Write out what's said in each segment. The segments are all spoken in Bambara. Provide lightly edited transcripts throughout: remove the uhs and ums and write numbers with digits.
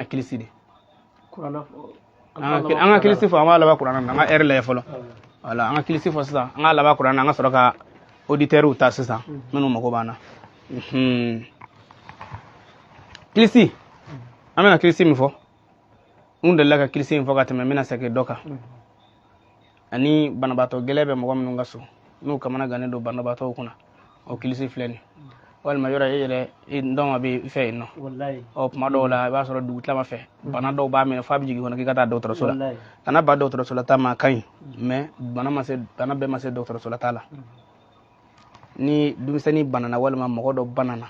kilisi de an ka kilisi fo ama laba Qur'an na an ka la folo wala an ka kilisi fo sisan an ka laba Qur'an na an ka sɔrɔ ka auditeur ta sisan minnu mago b'an na kilisi an bɛna kilisi min fɔ n delila ka kilisi min fɔ ka tɛmɛ n bɛna segin dɔ kan ani banabaatɔ gɛlɛn bɛ mɔgɔ minnu ka so n'u kamana gannen don banabaatɔw kunna o kilisi filɛ nin walima yɔrɔ e yɛrɛ dɔn a bɛ fɛ yen nɔ ɔ tuma dɔw la i b'a sɔrɔ dugu tilama fɛ bana dɔw b'a minɛ f'a bɛ jigin kɔnɔ k'i ka taa dɔgɔtɔrɔso la kana ba dɔgɔtɔrɔso la taa ma ka ɲi mais bana bɛɛ ma se dɔgɔtɔrɔso la taa la ni denmisɛnnin banana walima mɔgɔ dɔ banana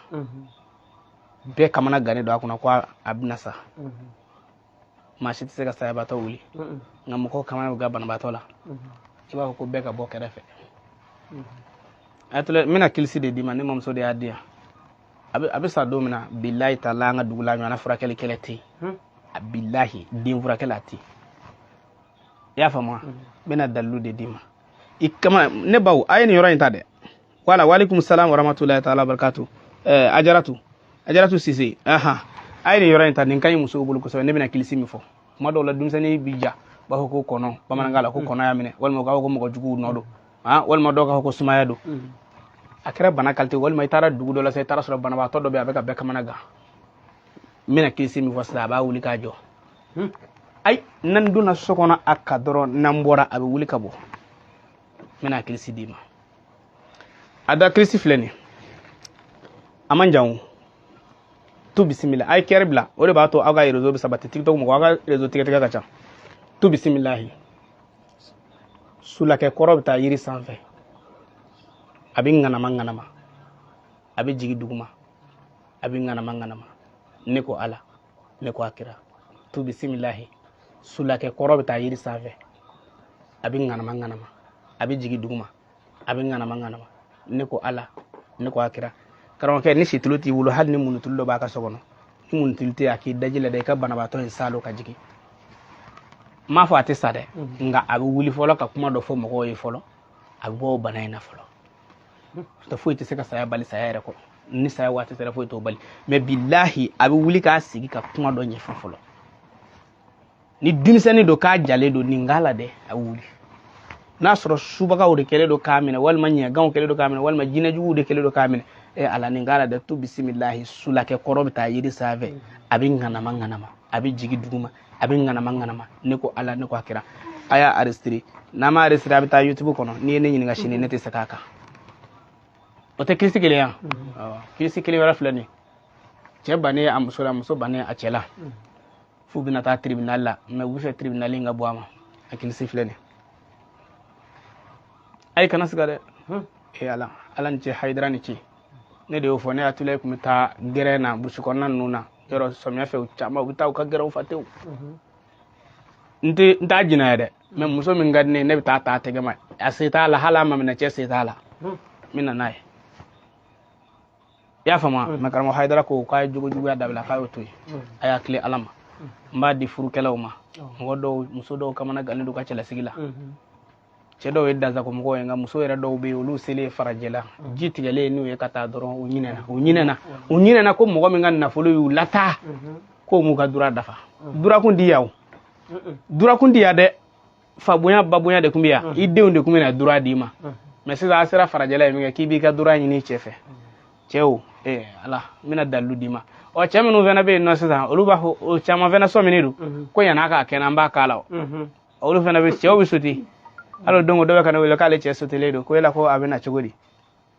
bɛɛ kamana gannen don a kunna ko a bɛna sa maa si tɛ se ka sayabatɔ wuli nka mɔgɔw kamana bɛ ga banabaatɔ la i b'a fɔ ko bɛɛ ka bɔ kɛrɛfɛ n bɛna kilisi de d'i ma ne mamuso de y'a di yan a bɛ sa don min na bilahi taala an ka dugu la ɲɔgɔnna furakɛli kɛlɛ tɛ yen a bilahi den furakɛli a tɛ yen i y'a faamu wa n bɛna dalilu de d'i ma i kama ne baw a ye nin yɔrɔ in ta dɛ wala walekum salam warahmatulahi taala barakatu ajaratu sise a ye nin yɔrɔ in ta nin ka ɲi musow bolo kosɛbɛ ne bɛna kilisi min fɔ tuma dɔw la denmisɛnnin bi ja b'a fɔ ko kɔnɔ bamanankan la ko kɔnɔ y'a minɛ walima u k'a fɔ ko mɔgɔ juguw nɔ don walima dɔw k'a fɔ ko sumaya don a kɛra bana kalite walima i taara dugu dɔ la sisan i taara sɔrɔ banabaatɔ dɔ bɛ a bɛ ka bɛɛ kamana gan n bɛna kilisi min fɔ sisan a b'a wuli k'a jɔ ayi n'an donna so kɔnɔ a ka dɔrɔn n'an bɔra a bɛ wuli ka bɔ n bɛna kilisi d'i ma a da kilisi filɛ nin a man jan o tu bisimila a ye kɛri bila o de b'a to aw ka réseau bɛ sabati tiktok mɔgɔ aw ka réseau tigɛtigɛ ka ca tu bisimilahi sulakɛ kɔrɔ bɛ taa yiri sanfɛ a bɛ ŋanama a bɛ jigin duguma a bɛ ŋanama ne ko ala ne ko akira tu bisimilahi sulakɛ kɔrɔ bɛ taa yiri sanfɛ a bɛ ŋanama a bɛ jigin duguma a bɛ ŋanama ne ko ala ne ko akira karamɔgɔkɛ ni situlu t'i bolo hali ni munutulu dɔ b'a ka so kɔnɔ ni munutulu tɛ a k'i daji la dɛ i ka banabaatɔ in salo ka jigin n m'a fɔ a tɛ sa dɛ nka a bɛ wuli fɔlɔ ka kuma dɔ fɔ mɔgɔw ye fɔlɔ a bɛ bɔ o bana in na fɔlɔ n'o foyi tɛ se ka saya bali saya yɛrɛ kɔrɔ ni saya waati sera foyi t'o bali mais bilahi a bɛ wuli k'a sigi ka kuma dɔ ɲɛfɔ fɔlɔ ni denmisɛnnin don k'a jalen don nin k'a la dɛ a bɛ wuli n'a sɔrɔ subagaw de kɛlen don k'a minɛ walima ɲɛganw kɛlen don k'a minɛ walima jinɛjuguw de kɛlen don k'a minɛ ala nin k'a la dɛ tu bisimilahi sulakɛ kɔrɔ bɛ taa yiri sanfɛ a bɛ ŋanama a bɛ jigin duguma a bɛ ŋanama ne ko ala ne ko akira a y'a enregistré n'a ma enregistré a bɛ taa YouTube kɔnɔ n'i ye ne ɲininka sini ne tɛ se k'a kan o tɛ kilisi kelen yan kilisi kelen wɛrɛ filɛ nin cɛ bannen a muso la muso bannen a cɛ la f'u bɛna taa tribunal la mais u bɛ fɛ tribunal in ka bɔ a ma a kilisi filɛ nin ayi kana siga dɛ ala ni cɛ hayidara ni ce ne de y'o fɔ ne hakili la tun bɛ taa gɛrɛn na burusi kɔnɔna ninnu na yɔrɔ samiyɛ fɛ u caman u bɛ taa u ka gɛrɛnw fa tewu n t'a jɛnɛ dɛ mais muso min ka di ne ye ne bɛ taa a tɛgɛ ma a se t'a la hali a ma minɛ cɛ se t'a la n bɛ na n'a ye i y'a faamu mais karamɔgɔ hayidara ko k'a ye jogojuguya dabila k'a y'o to yen a y'a tilen ala ma n b'a di furukɛlaw ma mɔgɔ dɔw muso dɔw kamana gannen don u ka cɛlasigi la cɛ dɔw ye danzako mɔgɔw ye nka muso yɛrɛ dɔw bɛ yen olu selen farajɛ la ji tigɛlen n'u ye ka taa dɔrɔn u ɲinɛna ko mɔgɔ min ka nafolo y'u lataa k'o m'u ka dura dafa durakun di yan o durakun di yan dɛ fabonya babonya de tun bɛ yan i denw de tun bɛ na dura d'i ma mais sisan a sera farajɛ la ye min kɛ k'i b'i ka dura ɲini cɛ fɛ cɛw ala n bɛna dalilu d'i ma ɔ cɛ minnu fana bɛ yen nɔ sisan olu b'a fɔ o caman fana sɔminen don ko yan'a k'a kɛ n b'a k'a la olu fana bɛ cɛw bɛ sauter alors donc dɔ bɛ ka ne wele k'ale cɛ sauter don ko yala ko a bɛ na cogo di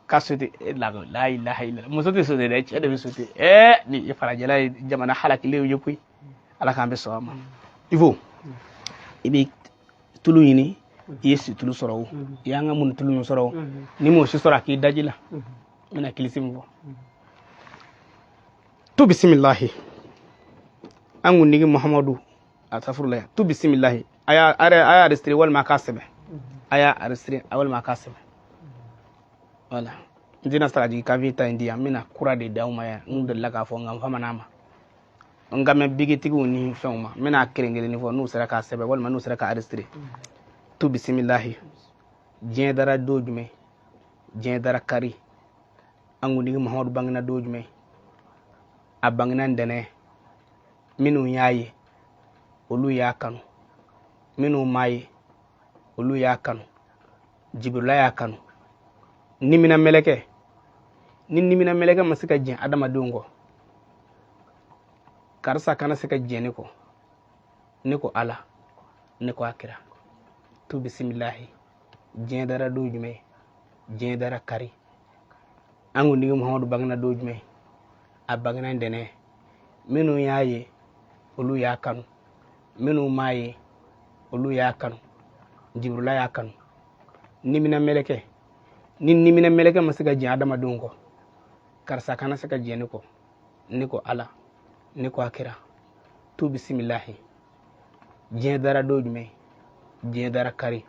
ka sauter la ilaha illallah muso tɛ sauter dɛ cɛ de bɛ sauter ni farajɛla ye jamana halakilew ye koyi ala k'an bɛ sɔn a ma Ivo i bɛ tulu ɲini i ye situlu sɔrɔ o i y'an ka mun tulu min sɔrɔ o ni m'o si sɔrɔ a k'i daji la n bɛna kilisi min fɔ tu bisimilahi an kuntigi muhamadu atafurula tu bisimilahi a y'a enregistré walima a k'a sɛbɛn a y'a enregistré walima a k'a sɛbɛn voilà n tɛna se ka jigin k'aw ta in di yan n bɛna kura de d'aw ma yan n delila k'a fɔ nka n faman'a ma n ka mɛn bigitigiw ni fɛnw ma n bɛna kelen-kelenni fɔ n'u sera k'a sɛbɛn walima n'u sera k'a enregistré tu bisimilahi diɲɛ dara don jumɛn diɲɛ dara kari an kuntigi muhamadu bangena don jumɛn a bangena ntɛnɛn minnu y'a ye olu y'a kanu minnu m'a ye olu y'a kanu Jibrila y'a kanu nimina mɛlɛkɛ ni nimina mɛlɛkɛ ma se ka jɛn adamadenw kɔ karisa kana se ka jɛn ne kɔ ne ko Ala ne ko a kira tu bisimilahi diɲɛ dara don jumɛn diɲɛ dara kari an ko nigi Muhamadu bangena don jumɛn a bangena ntɛnɛn minnu y'a ye olu y'a kanu minnu m'a ye olu y'a kanu Jibrila y'a kanu nimina mɛlɛkɛ ni nimina mɛlɛkɛ ma se ka jɛn adamadenw kɔ karisa kana se ka jɛn ne kɔ ne ko Ala ne ko a kira tu bisimilahi diɲɛ dara don jumɛn diɲɛ dara kari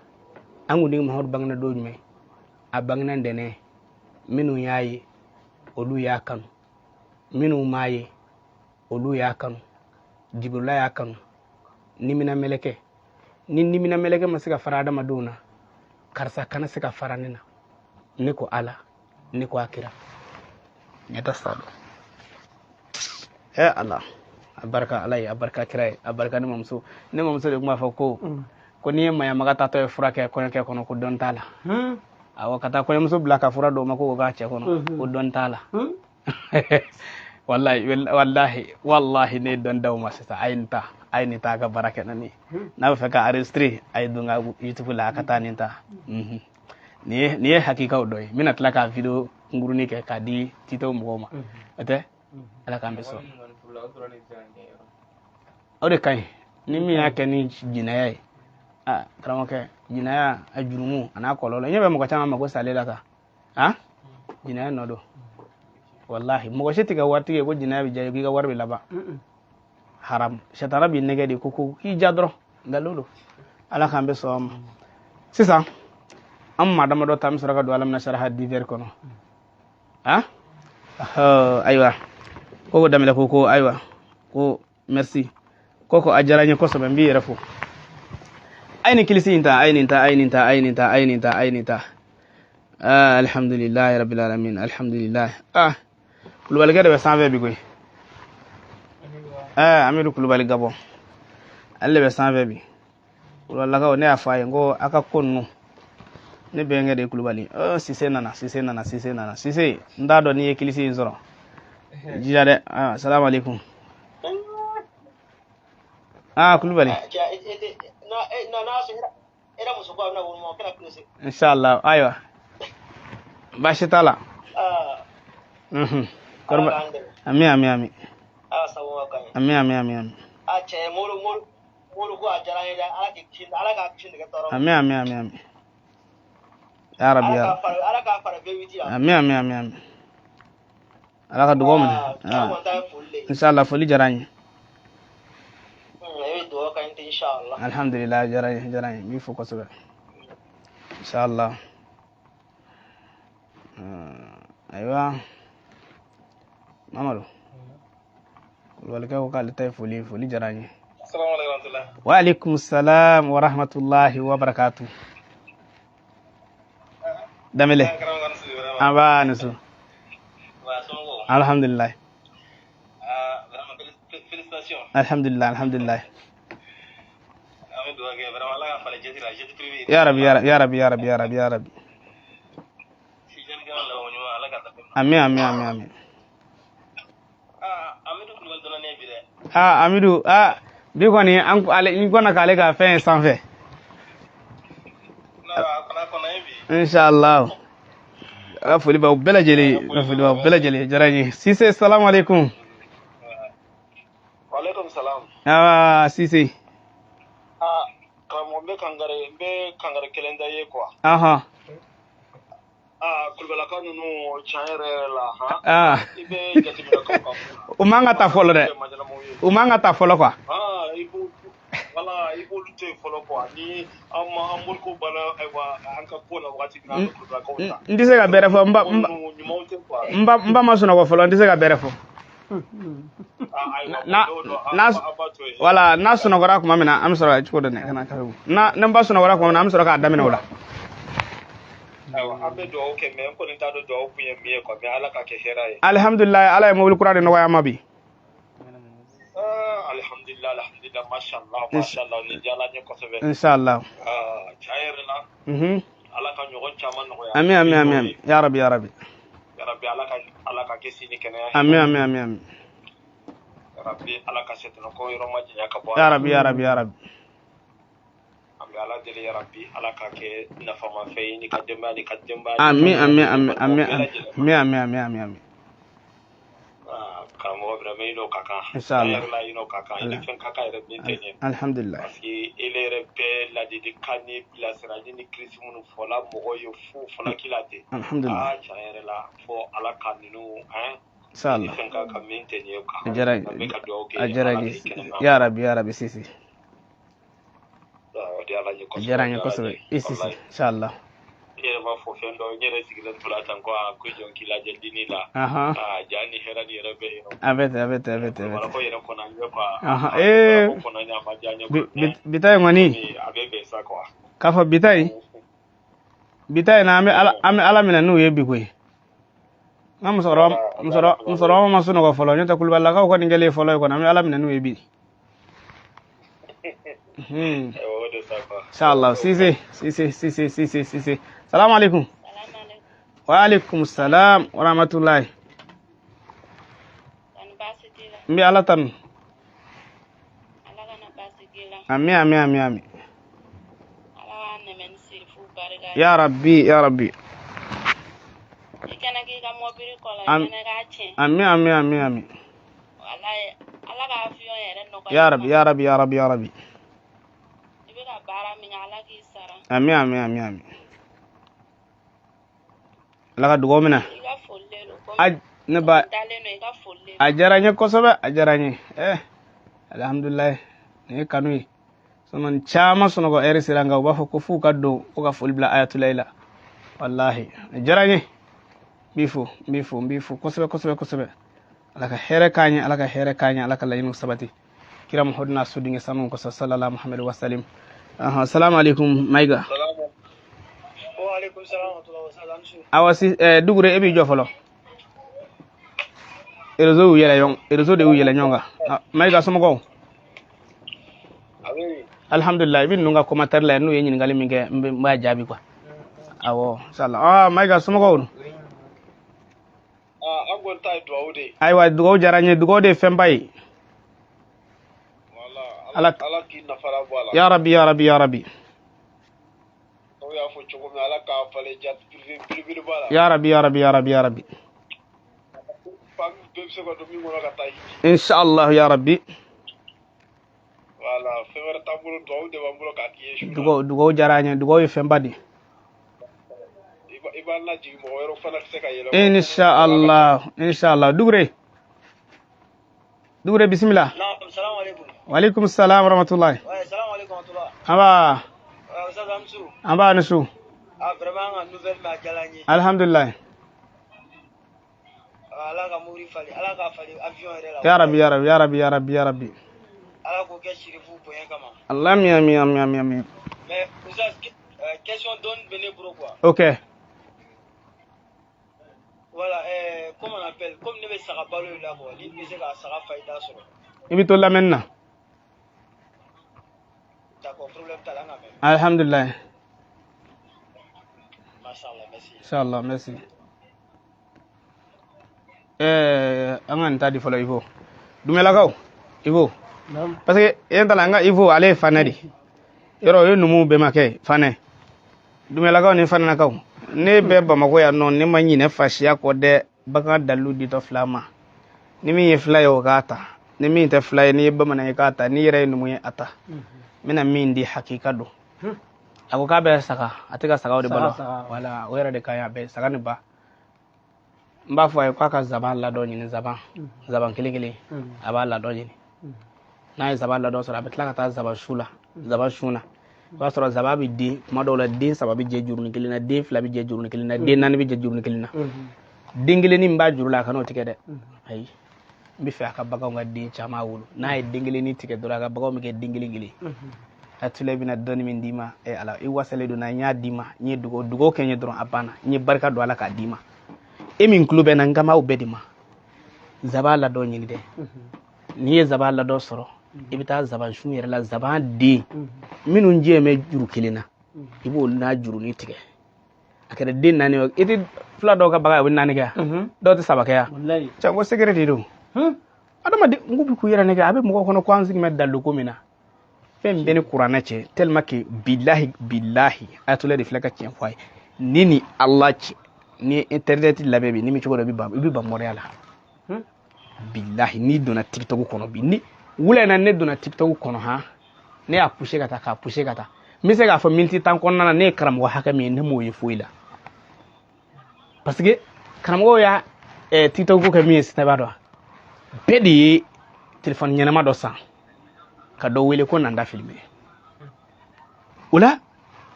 an ko nigi Muhamadu bangena don jumɛn a bangena ntɛnɛn minnu y'a ye olu y'a kanu minnu m'a ye olu y'a kanu Jibrila y'a kanu nimina mɛlɛkɛ ni nimina mɛlɛkɛ ma se ka fara adamadenw na karisa kana se ka fara ne na ne ko Ala ne ko a kira ɲɛta salo Ala a barika Ala ye a barika kira ye a barika ne mamuso de tun b'a fɔ ko n'i ye maɲamaga tatɔ ye fura kɛ kɔɲɔkɛ kɔnɔ ko dɔn t'a la awɔ ka taa kɔɲɔmuso bila ka fura dɔw ma ko k'a cɛ kɔnɔ ko dɔn t'a la wallahi ne dɔn d'aw ma sisan a ye nin ta a ka baara kɛ na ni n'a bɛ fɛ ka enregistrer a ye don ka YouTube la a ka taa nin ta nin ye hakikaw dɔ ye n bɛna tila ka video kunkurunin kɛ k'a di titɛw mɔgɔw ma o tɛ Ala k'an bɛ sɔn o de ka ɲi ni min y'a kɛ ni jinɛya ye karamɔgɔkɛ jinɛya a jurumu a n'a kɔlɔlɔ ɲɛ bɛ mɔgɔ caman mako salen la sa jinɛya nɔ don wallahi mɔgɔ si tɛ kɛ waritigi ye ko jinɛya bɛ diya ye k'i ka wari bɛ laban haram sitana b'i nɛgɛ de ko k'i ja dɔrɔn nkalon don Ala k'an bɛ sɔn ma sisan an maa damadɔ ta an bɛ sɔrɔ ka don Ala mina saraha divers kɔnɔ ayiwa ko daminɛ ko ayiwa ko merci ko a diyara n ye kosɛbɛ n b'i yɛrɛ fo a ye nin kilisi in ta a ye nin ta alhamdulilahi rabbil alamin alhamdulilahi kulubalikɛ de bɛ sanfɛ bi koyi Amidu Kulubali Gabon ale de bɛ sanfɛ bi kulubalilakaw ne y'a fɔ a ye n ko a ka ko ninnu ne bɛnkɛ de ye Kulubali Sise nana Sise n t'a dɔn n'i ye kilisi in sɔrɔ jija dɛ salamu alaikum Kulubali inshallah ayiwa baasi t'a la ami ami ya rabbi ya ami Ala ka dugawu minɛ inshallah foli diyara n ye alhamdulillah diyara n ye n b'i fo kosɛbɛ inshallah ayiwa Mamadu Kulubalikɛ ko k'ale ta ye foli diyara n ye wa alaikum salam wa rahmatullahi wa barakatuh Damele an b'a ni so alhamdulillah ya rabbi amin Amidu bi kɔni n kɔnna k'ale ka fɛn ye sanfɛ inshallah foli b'aw bɛɛ lajɛlen diyara n ye Sise salamu alaikum Sise karamɔgɔ n bɛ kangare kelen da ye quoi Kulubalilakaw ninnu tiɲɛ yɛrɛ la i bɛ jateminɛ k'aw kan u man ka taa fɔlɔ dɛ u man ka taa fɔlɔ quoi i b'olu to yen fɔlɔ quoi ni an moriko banna ayiwa an ka ko la wagati min na Kulubalilakaw ta n tɛ se ka bɛrɛ fɔ n ba ma sunɔgɔ fɔlɔ n tɛ se ka bɛrɛ fɔ wala n'a sunɔgɔra tuma min na an bɛ sɔrɔ cogo dɔ kana ne ba sunɔgɔra tuma min na an bɛ sɔrɔ k'a daminɛ o la an bɛ dugawu kɛ mais n kɔni t'a dɔn dugawu kun ye min ye quoi mais Ala ka kɛ hɛrɛ ye alhamdulillah Ala ye mobili kura de nɔgɔya ma bi alhamdulillah mashallah ni jala ni ko sebe inshallah chayerna ala ka nyogon chama no ya amin ya rabbi ala ka kesi ni kene amin rabbi ala ka setno ko yoro maji ya ka bo ya rabbi ala dele ya rabbi ala ka ke nafa ma fe ni ka demba amin karamɔgɔ vraiment ino kaka inshallah la ino kaka ile fen kaka yɛrɛ min tɛ ɲɛ alhamdulillah parce que ele yɛrɛ bɛɛ ladilikan ni bilasirali ni kirisi minnu fɔla mɔgɔ ye fu fɔla kila tɛ alhamdulillah tiɲɛ yɛrɛ la fɔ ala ka ninnu inshallah fɛn kaka min tɛ ɲɛ kan ajara ya rabbi sisi ajara ɲɛ kosɛbɛ sisi inshallah yɛrɛ ma fɔ fɛn dɔ n yɛrɛ sigilen tora tan ko ko jɔn k'i lajɛ dini la ja ni hɛrɛ ni yɛrɛ bɛ yen a bɛ ten ko yɛrɛ kɔnɔ ɲɛ quoi kɔnɔ ɲɛ ma ja ɲɛ bita in kɔni a bɛ bɛn sa quoi k'a fɔ bita in na an bɛ ala minɛ n'u ye bi koyi n ka musokɔrɔba ma sunɔgɔ fɔlɔ n'o tɛ kulubalilakaw kɔni kɛlen fɔlɔ ye kɔni an bɛ ala minɛ n'u ye bi inshallah sise salamu alaikum wa alaikum salam wa rahmatullahi mbi ala tanu amin ya rabbi amin ya rabbi amin ala ka dugaw minɛ ne ba a diyara n ye kosɛbɛ alhamdulillah ne ye kanu ye sɔnni caman sunɔgɔ ɛri sera nka u b'a fɔ ko f'u ka don ko ka foli bila ayatulayi la wallahi a diyara n ye n b'i fo kosɛbɛ ala ka hɛrɛ k'an ye ala ka laɲiniw sabati kira muhamadu n'a su denkɛ sanu kosɔn sallallahu muhammadu wa salim assalamu alaikum maiga awa si dugure e b'i jɔ fɔlɔ réseau de y'u yɛlɛ ɲɔgɔn kan maiga somɔgɔw alhamdulillah i bɛ ninnu ka commentaire la n'u ye ɲininkali min kɛ n b'a jaabi quoi awɔ inshallah maiga somɔgɔw ayiwa dugawu diyara n ye dugawu de ye fɛnba ye ala k'i nafara bɔ a la ya rabbi inshallah ya rabbi dugawu diyara n ye dugawu ye fɛnba de inshallah dugure bismillah wa alaikum salam wa rahmatullahi aba nisu alhamdulillah ya rabbi Allah amin ok voilà comment on appelle comme ne be saga balo la ko li be se ka saga faida soro ibi to la menna d'accord problème ta la ngame alhamdulillah mashallah merci angan tadi follow Ivo dumela kaw Ivo parce que yentala nga Ivo ale fanadi yoro yo numu be make fane dumela kaw ni fanana kaw ne be Bamako ya non ne ma nyine fashiya ko de baka dalu di to flama ni mi fly o gata ni mi te fly ni ba mana gata ni yere numu ye ata mina min di hakika do ako ka be saka atika saka o de balo wala o yere de kaya be saka ni ba mba fo ay ko ka zaban la do ni zaban kili aba la do ni na zaban la do so abetla ka ta zaban shuna ba sɔrɔ zaba bi den kuma dɔw la den saba bi jɛ juru ni kelen na den fila bi jɛ juru ni kelen na den naani bi jɛ juru ni kelen na den kelen ni b'a juru la a kan'o tigɛ dɛ ayi n bɛ fɛ a ka baganw ka den caman wolo n'a ye den kelen ni tigɛ dɔrɔn a ka baganw bɛ kɛ den kelen a tula i bɛna dɔɔni min d'i ma ala i wasalen don na n y'a d'i ma n ye dugawu kɛ n ye dɔrɔn a banna n ye barika don ala k'a d'i ma e min tulo bɛ na n ka m'aw bɛɛ de ma zaba ladɔ ɲini dɛ n'i ye zaba ladɔ sɔrɔ i bɛ taa zaban sun yɛrɛ la zaban den minnu jɛ mɛ juru kelen na i b'o n'a juru ni tigɛ a kɛra den naani ye i tɛ fila dɔw ka bagan o bɛ naani kɛ dɔw tɛ saba kɛ yan cɛ ko sɛgɛrɛ de don adamaden n ko bi k'u yɛrɛ nɛgɛ a bɛ mɔgɔ kɔnɔ ko an sigi mɛ dalu ko min na fɛn bɛɛ ni kuranɛ cɛ tellement que bilahi ayatollah de filɛ ka tiɲɛ fɔ a ye ni Allah cɛ ni internet labɛn bi ni mi cogo dɔ i bɛ ban mɔrɔya la bilahi ni donna tiktok kɔnɔ bi ni wula in na ne donna tiktok kɔnɔ han ne y'a pousser ka taa k'a pousser ka taa n bɛ se k'a fɔ miniti 10 kɔnɔna na ne ye karamɔgɔ hakɛ min ye ne m'o ye foyi la parce que karamɔgɔw y'a tiktok ko kɛ min ye sisan i b'a dɔn bɛɛ de ye téléphone ɲɛnama dɔ san ka dɔ wele ko nanda filmé o la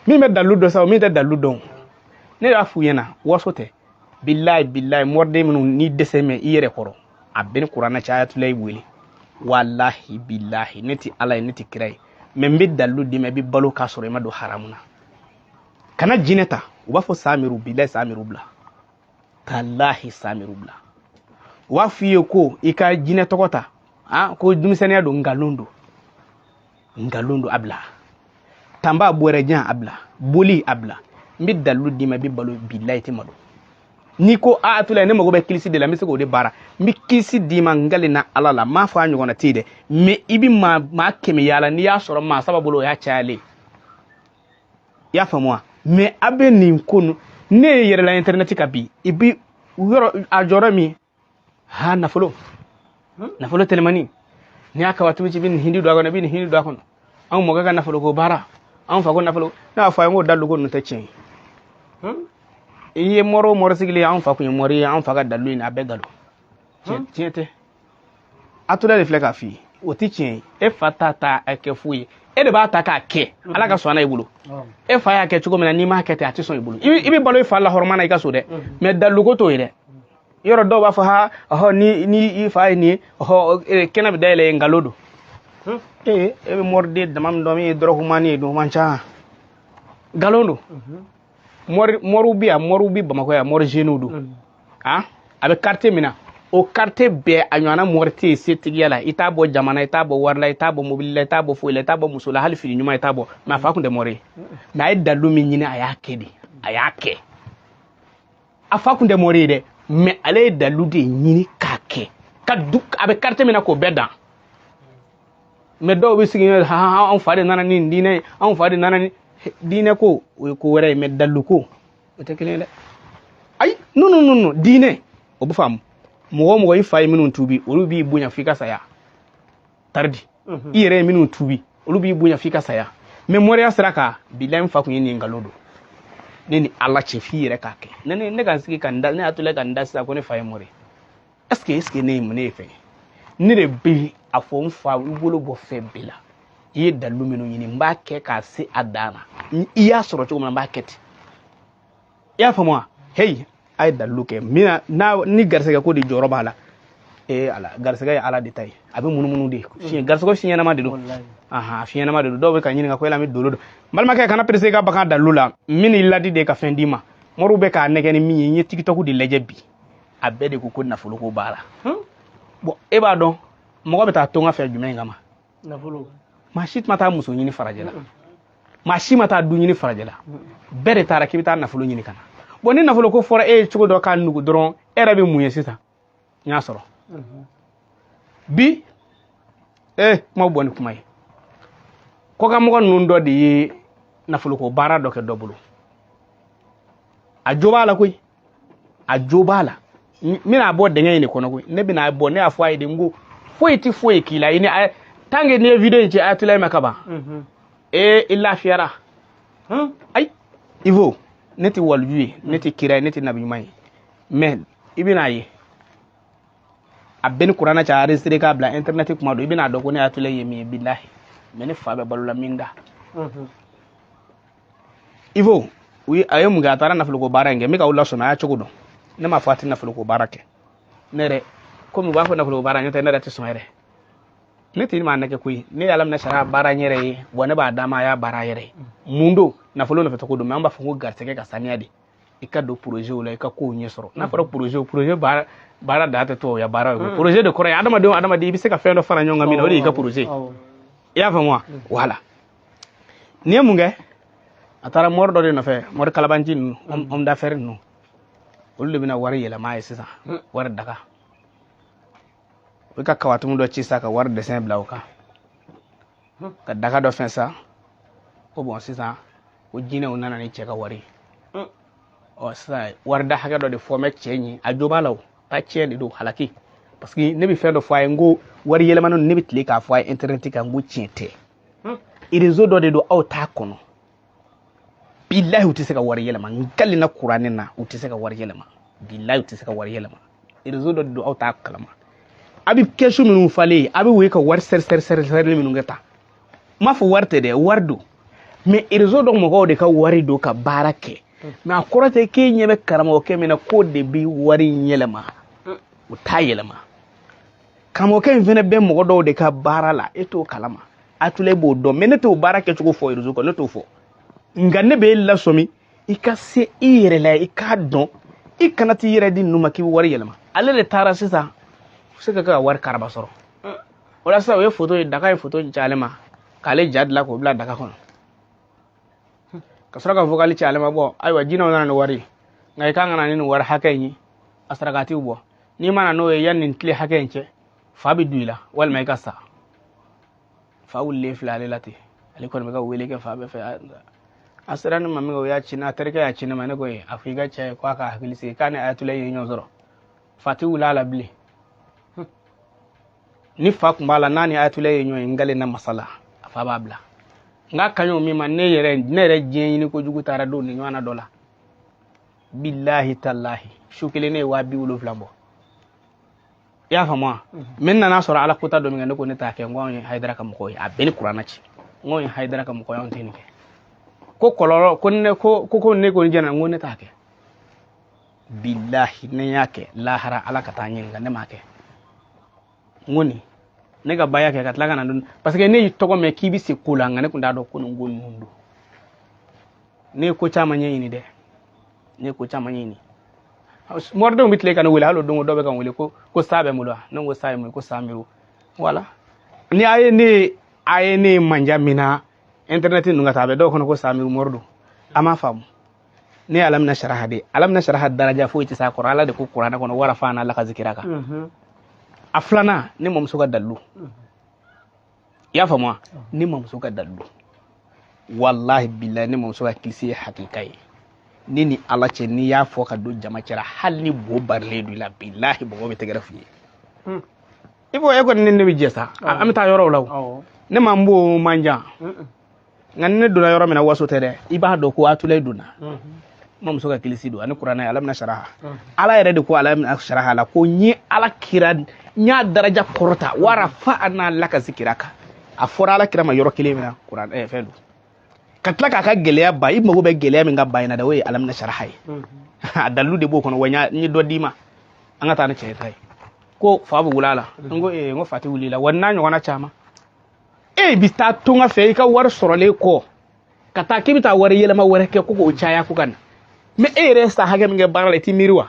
min bɛ dalu dɔ sa o min tɛ dalu dɔn ne y'a f'u ɲɛna waso tɛ bilahi mɔriden minnu ni dɛsɛ mɛn i yɛrɛ kɔrɔ a bɛ ni kuranɛ cɛ ayatollah i wele wallahi bilahi ne ti ala ye ne ti kira ye mais n bɛ dalu d'i ma i bɛ balo k'a sɔrɔ i ma don haramu na kana jinɛ ta u b'a fɔ samiru bilahi samiru bila tallahi samiru bila u b'a f'i ye ko i ka jinɛ tɔgɔ ta ko denmisɛnniya don ngalon don a bila tanba bɔrɛjan a bila boli a bila n bɛ dalu d'i ma i bɛ balo bilahi i tɛ malo n'i ko ayatollah ne mago bɛ kilisi de la n bɛ se k'o de baara n bɛ kilisi d'i ma ngali na ala la n m'a fɔ a ɲɔgɔnna tɛ yen dɛ mais i bɛ maa kɛmɛ yaala n'i y'a sɔrɔ maa saba bolo o y'a cayalen i y'a faamu wa mais a bɛ nin ko ne ye yɛrɛla internet kan bi i bɛ yɔrɔ a jɔyɔrɔ min nafolo telemani n'i y'a ka waati i bɛ nin hindi don a kɔnɔ i bɛ nin hindi don a kɔnɔ anw mɔkɛ ka nafolo ko baara anw fa ko nafolo ne y'a fɔ a ye n ko dalu ko ninnu tɛ tiɲɛ ye i ye mɔrɔ sigilen anw fa kun ye mɔri ye anw fa ka dalu in a bɛɛ galo tiɲɛ tɛ ayatollah de filɛ k'a f'i ye o tɛ tiɲɛ ye e fa ta kɛ foyi ye e de b'a ta k'a kɛ ala ka sɔn n'a i bolo e fa y'a kɛ cogo min na n'i m'a kɛ ten a tɛ sɔn i bolo i bɛ balo i fa la hɔrɔnma na i ka so dɛ mais dalu ko t'o ye dɛ yɔrɔ dɔw b'a fɔ ni i fa ye nin ye kɛnɛ bɛ dayɛlɛ ngalo don e bɛ mɔriden dama min dɔn min ye dɔrɔgumani ye don man ca ngalon don mɔriw bɛ yan mɔriw bɛ bamakɔ yan mɔri jeunes don a bɛ quartier min na o quartier bɛɛ a ɲɔgɔnna mɔri tɛ yen setigiya la i t'a bɔ jamana i t'a bɔ wari la i t'a bɔ mobili la i t'a bɔ foyi la i t'a bɔ muso la hali fini ɲuman i t'a bɔ mais a fa tun tɛ mɔri ye mais a ye dalu min ɲini a y'a kɛ de a y'a kɛ a fa tun tɛ mɔri ye dɛ mais ale ye dalu de ɲini k'a kɛ a bɛ quartier min na k'o bɛɛ dan mais dɔw bɛ sigi anw fa de nana ni nin diinɛ ye anw fa de nana ni diinɛ ko o ye ko wɛrɛ ye mais dalu ko o tɛ kelen ye dɛ ayi non diinɛ o bɛ faamu mɔgɔ i fa ye minnu tuubi olu b'i bonya f'i ka saya tardi i yɛrɛ ye minnu tuubi olu b'i bonya f'i ka saya mais mɔriya sira kan bilahi n fa kun ye nin ngalon don ne ni ala cɛ f'i yɛrɛ k'a kɛ ne ka sigi ka n da ne ayatollah ka n da sisan ko ne fa ye mɔri est ce que ne ye fɛn ne de bɛ a fɔ n fa i bolo bɔ fɛn bɛɛ la i ye dalu minnu ɲini n b'a kɛ k'a se a dan na i y'a sɔrɔ cogo min na n b'a kɛ ten i y'a faamu wa hey a ye dalu kɛ ni garisɛgɛ ko de jɔyɔrɔ b'a la ala garisɛgɛ ye ala de ta ye a bɛ munumunu de garisɛgɛ fiɲɛnama de don fiɲɛnama de don dɔw bɛ ka ɲininka ko yala an bɛ dolo don balimakɛ kana perese i ka bagan dalu la min y'i ladi de ka fɛn d'i ma mɔriw bɛ k'a nɛgɛ ni min ye n ye tiktok de lajɛ bi a bɛɛ de ko nafolo ko b'a la bon e b'a dɔn mɔgɔ bɛ taa to n ka fɛ jumɛn in kama nafolo maa si ma taa muso ɲini farajɛ la maa si ma taa du ɲini farajɛ la bɛɛ de taara k'i bɛ taa nafolo ɲini ka na bon ni nafolo ko fɔra e ye cogo dɔ k'a nugu dɔrɔn e yɛrɛ bɛ mun ye sisan n y'a sɔrɔ bi kuma bɔ ni kuma ye kɔkanmɔgɔ ninnu dɔ de ye nafoloko baara dɔ kɛ dɔ bolo a jo b'a la koyi a jo b'a la n bɛna bɔ dingɛ in de kɔnɔ koyi ne bɛna bɔ ne y'a fɔ a ye de n ko foyi tɛ foyi k'i la tant que n'i ye video in ci ayatollah ma ka ban i lafiyara ayi Ivo ne tɛ waliju ye ne tɛ kira ye ne tɛ nabi ɲuman ye mais i bɛna ye a bɛ ni kuranɛ cɛ a enregistré k'a bila internet kuma dɔ i bɛna dɔn ko ne ayatollah ye min ye bilahi mais ne fa bɛ balola min da Ivo a ye mun kɛ a taara nafoloko baara in kɛ n bɛ ka o lasɔmi a y'a cogo dɔn ne m'a fɔ a tɛ nafoloko baara kɛ ne yɛrɛ komi u b'a fɔ nafoloko baara ɲɔtɛ ne yɛrɛ tɛ sɔn yɛrɛ ne tɛ maa nɛgɛ koyi ne y'ala minɛ sara baara n yɛrɛ ye wa ne b'a d'a ma a y'a baara yɛrɛ ye mun don nafolo nɔfɛ cogo don mais an b'a fɔ ko garisɛgɛ ka saniya de i ka don projet la i ka kow ɲɛ sɔrɔ n'a fɔra projet baara da tɛ to ya baara ye projet de kɔrɔ ye adamaden i bɛ se ka fɛn dɔ fara ɲɔgɔn kan min na o de y'i ka projet i y'a faamu wa voilà n'i ye mun kɛ a taara mɔri dɔ de nɔfɛ mɔri kalabanci ninnu homme d'affaires ninnu olu de bɛna wari yɛlɛma ye sisan wari daga u bɛ ka kawatumu dɔ ci sa ka wari dessin bila o kan ka daga dɔ fɛn sa ko bon sisan ko jinɛw nana ni cɛ ka wari sisan wari da hakɛ dɔ de fɔ mɛ cɛ ɲi a jo b'a la o ta cɛ de don halaki parce que ne bɛ fɛn dɔ fɔ a ye n ko wari yɛlɛmani ne bɛ tile k'a fɔ a ye internet kan n ko tiɲɛ tɛ réseau dɔ de don aw t'a kɔnɔ billahi u tɛ se ka wari yɛlɛma n kalina kuranɛ na u tɛ se ka wari yɛlɛma billahi u tɛ se ka wari yɛlɛma réseau dɔ de don aw t'a kalama a bɛ kɛsu minnu falen a bɛ wuli ka wari sɛri minnu kɛ ta n m'a fɔ wari tɛ dɛ wari don mais réseau dɔ mɔgɔw de ka wari don ka baara kɛ mais a kɔrɔ tɛ k'e ɲɛ bɛ karamɔgɔkɛ min na k'o de bɛ wari in yɛlɛma o t'a yɛlɛma karamɔgɔkɛ in fana bɛ mɔgɔ dɔw de ka baara la e t'o kalama a tun b'o dɔn mais ne t'o baara kɛcogo fɔ réseau kan ne t'o fɔ nka ne bɛ e lasɔmi i ka se i yɛrɛ la i k'a dɔn i kana t'i yɛrɛ di ninnu ma k'i bɛ wari yɛlɛma ale de taara sisan se ka ka wari karaba sɔrɔ o la sisan o ye photo ye daga ye photo ci ale ma k'ale ja dilan k'o bila daga kɔnɔ ka sɔrɔ ka fɔ k'ale ci ale ma bɔ ayiwa jinɛw nana ni wari nka i kan ka na ni nin wari hakɛ in ye a sarakatiw bɔ n'i ma na n'o ye yanni nin tile hakɛ in cɛ fa bɛ don i la walima i ka sa fa wulilen filɛ ale la ten ale kɔni bɛ ka wele kɛ fa bɛɛ fɛ a sera ne ma min kɛ o y'a ci ne a terikɛ y'a ci ne ma ne ko a fɔ i ka cɛ ye k'a ka hakili sigi k'a ni ayatollah ye ɲɔgɔn sɔrɔ fa tɛ wuli a la bilen ni fa tun b'a la n'a ni ayatollah ye ɲɔgɔn ye n galen na masala a fa b'a bila n ka kaɲɛw min ma ne yɛrɛ diɲɛ ɲini kojugu taara don nin ɲɔgɔn na dɔ la billahi tallahi su kelen ne ye 270 bɔ i y'a faamu wa mais n nana sɔrɔ ala kota dɔ min kɛ ne ko ne t'a kɛ n ko anw ye hayidara ka mɔgɔw ye a bɛɛ ni kuranna ci n ko anw ye hayidara ka mɔgɔw ye anw tɛ nin kɛ ko kɔlɔlɔ ko ne ko n jɛna n ko ne t'a kɛ billahi ne y'a kɛ lahara ala ka taa ɲininka ne m'a kɛ n ko nin ne ka baya kɛ ka tila ka na dun parce que ne y'i tɔgɔ mɛn k'i bɛ se ko la nka ne tun t'a dɔn ko nin ko ninnu don ne ye ko caman ɲɛɲini dɛ ne ye ko caman ɲɛɲini mɔridenw bɛ tile ka ne wele hali o don dɔ bɛ ka n wele ko sa bɛ n bolo wa ne ko sa ye mun ye ko sa miru voilà ni a ye ne manja min na internet ninnu ka taa a bɛ dɔw kɔnɔ ko sa miru mɔrido a m'a faamu ne ye alamina sharaha de alamina sharaha daraja foyi tɛ s'a kɔrɔ ala de ko kuranɛ kɔnɔ wara fa n'a la ka zikira kan a filanan ne mamuso ka dalilu i y'a faamu wa ne mamuso ka dalilu wallahi billahi ne mamuso ka kilisi ye hakika ye ne ni ala cɛ n'i y'a fɔ ka don jama cɛla hali ni bo barilen don i la billahi mɔgɔw bɛ tɛgɛrɛ f'i ye i b'o e kɔni ne bɛ jɛ sa an bɛ taa yɔrɔw la o ne ma n b'o man jan nka ni ne donna yɔrɔ min na waso tɛ dɛ i b'a dɔn ko atulɛ donna mamuso ka kilisi don ani kuranɛ ala bɛna sharaha ala yɛrɛ de ko ala bɛna sharaha la ko n ye ala kira n y'a daraja kɔrɔta wara fa n'a la ka zikira kan a fɔra ala kira ma yɔrɔ kelen min na kuranɛ fɛn don ka tila k'a ka gɛlɛya ba i mago bɛ gɛlɛya min ka ba in na dɛ o ye ala bɛna sharaha ye a dalilu de b'o kɔnɔ wa n ye dɔ d'i ma an ka taa ni cɛ ta ye ko fa bɛ wuli a la n ko n ko fa tɛ wuli la wa n'a ɲɔgɔnna caman e bi taa tunga fɛ i ka wari sɔrɔlen kɔ ka taa k'i bɛ taa wari yɛlɛma wɛrɛ kɛ ko k'o caya ko ka na mais e yɛrɛ sa hakɛ min kɛ baara la i t'i miiri wa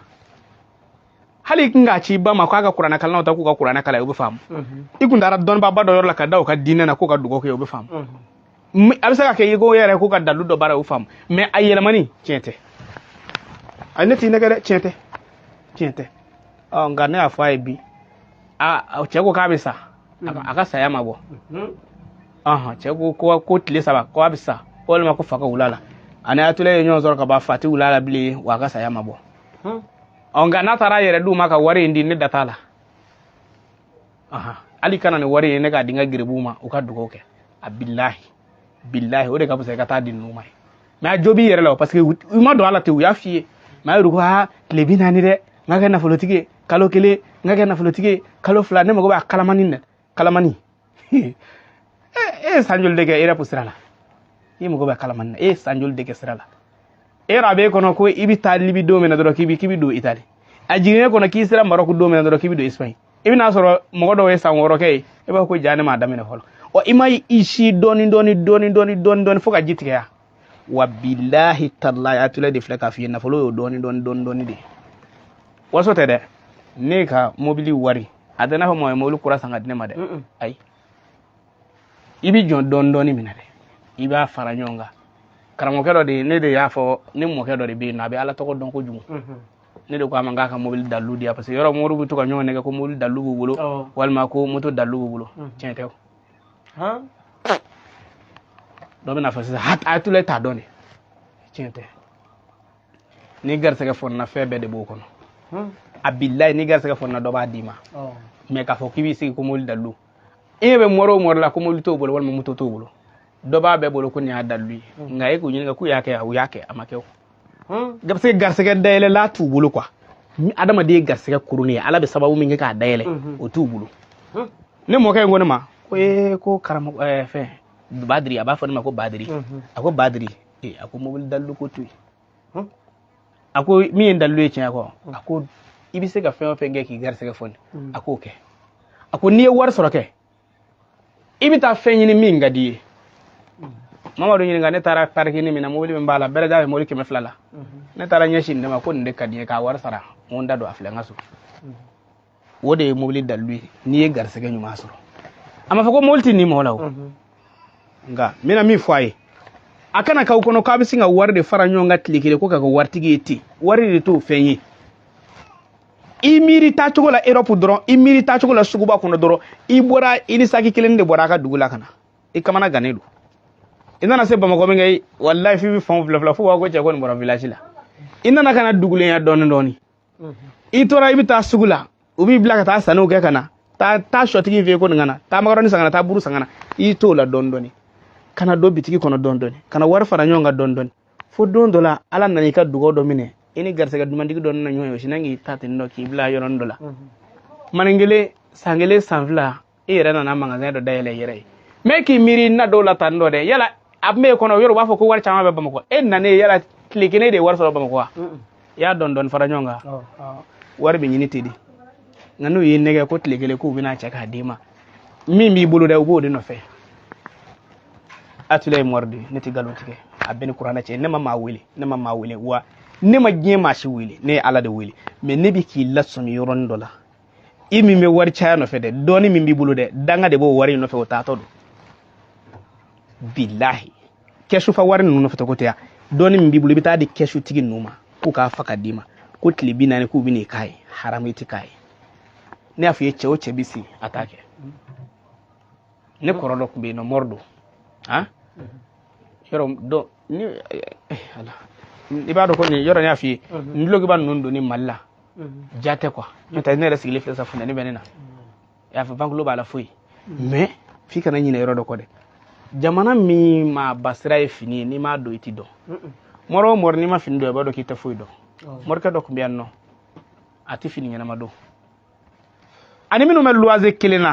hali i kun k'a ci i ba ma k'a ka kuranɛ kalannaw ta k'u ka kuranɛ kalan o bɛ faamu i kun taara dɔnnibaba dɔ yɔrɔ la ka da o ka diinɛ na k'o ka dugawu kɛ o bɛ faamu a bɛ se ka kɛ i ko yɛrɛ k'u ka dalu dɔ baara o faamu mais a yɛlɛmani tiɲɛ tɛ a ne t'i nɛgɛ dɛ tiɲɛ tɛ nka ne y'a fɔ a ye bi cɛ ko k'a bɛ sa a ka saya ma bɔ cɛ ko tile 3 ko a bɛ sa walima ko fa ka wula la ani atulɛ ye ɲɔgɔn sɔrɔ ka ban fa tɛ wula la bilen wa a ka saya ma bɔ nka n'a taara yɛrɛ d'u ma ka wari in di ne da t'a la hali kana ni wari in ne k'a di n ka geribuw ma u ka dugawu kɛ a billahi o de ka fisa i ka taa di ninnu ma ye mais a jo b'i yɛrɛ la o parce que u ma don a la ten u y'a f'i ye mais a y'o ko tile 40 dɛ n ka kɛ nafolotigi ye kalo 1 n ka kɛ nafolotigi ye kalo 2 ne mago b'a kalamani e ye san joli de kɛ Europe sira la i mago bɛ kalamani na e ye san joli de kɛ sira la yɔrɔ a b'e kɔnɔ ko i bɛ taa Libi don min na dɔrɔn k'i bɛ don Italie a jiginnen kɔnɔ k'i sera Maroc don min na dɔrɔn k'i bɛ don Espagne i bɛn'a sɔrɔ mɔgɔ dɔw ye san 6 kɛ ye i b'a fɔ ko ja ne m'a daminɛ fɔlɔ i ma i si dɔɔni fo ka ji tigɛ ya wa billahi tallahi atule de fleka fi na folo doni de waso te de ne ka mobili wari adana ho mo mobili kura sanga dine ma de ay ibi jon doni mina de iba fara nyonga karamo kedo de ne de ya fo ne mo kedo de bi na be ala to ko don ko jumu ne de ko amanga ka mobili dalu dia parce que yoro mo rubu to ka nyonga ne ko mobili dalu bulo walma ko moto dalu bulo tiens tew ha do na fa hat atule ta doni tiens te ni gar sega fonna febe de boko no abillahi ni gar sega fonna do ba dima me ka fo kibi sigi ko mobili dalu ebe moro la ko mobili to bolo walma moto to bolo do ba be bolo ko ni adalu ngai ko nyinga ku yake amake gabse garsege dayele la tubulu kwa adama de garsege kuruni ala be sababu minge ka dayele o tubulu ne mo kay ngone ma ko karama fe badri aba fa ma ko badri ako badri ako mobile dallu ko tuy ako mi en dallu e ako ibise ga fe nge ki garsege fon ako ke ako ni war soro ke ibita fe nyini mi ngadi mama do nyinga ne tara parki ni mina mobile mbala bere jabe moli ke meflala ne tara nyashi ndema ko nde kadi ka war sara on dado afle ngaso wode mobile dallu ni garsege nyuma soro ama fa ko molti ni molaw nga mina mi foye akana ka ukono ka bisinga warde fara nyonga tlikile ko ka wartigi eti wari de to fenyi imiri ta chogola Europe doro imiri ta chogola suguba kono doro ibora ini saki kilende bora ka dugula kana ikamana ganedu inana se bamako ngai wallahi fi fon fla fu wago je ko mbora village la inana kana dugule ya doni itora ibita sugula ubi blaka ta sanu ke kana ta shotigi ve ko ngana ta magaroni sangana ta buru sangana ito la dondoni kana do bitigi kono dondoni kana war fara nyonga dondoni fo dondola ala nani ka dugo do mine ini garsega dumandigi don na nyoyo sinangi tati ndo ki bla yoron dola manengele sangele sanvla rana na magasin do dayele yere meki miri na dola tando de yala abme kono yoro bafo ko war chama be bamako nane yala klikine de war so bamako ya dondon fara nyonga war be nyini tedi nganu yinege ko klikele ko bina chaka dima mi bulu de ubo de no fe atulay mordi neti galotike abeni qur'ana ce ne ma wele wa ne ma gema shi wele ne ala de wele me ne bi ki latson yoron dola imi me war cha no fede doni mi bulu de danga de bo wari no fe o tato do billahi keshu fa wari no fe to ko te doni mi bulu bita di keshu tigi numa ku ka faka dima ko tlibina ne ku bini kai haramiti kai ne afiye chewo chebisi atake ne korolo kumbe no mordo ha yoro do ni ala ibado ko ni yoro ni afi ndlogi ban nondo ni malla jate quoi meta ne la sigile flesa funa ni benena ya fa bank lo bala fuyi mais fi kana nyina yoro do ko de jamana mi ma basira e fini ni ma do iti do moro mor ni ma fin do ba do kita fuyi do mor ka do ko bianno ati fini nyana ma do ani minu mel loise kilena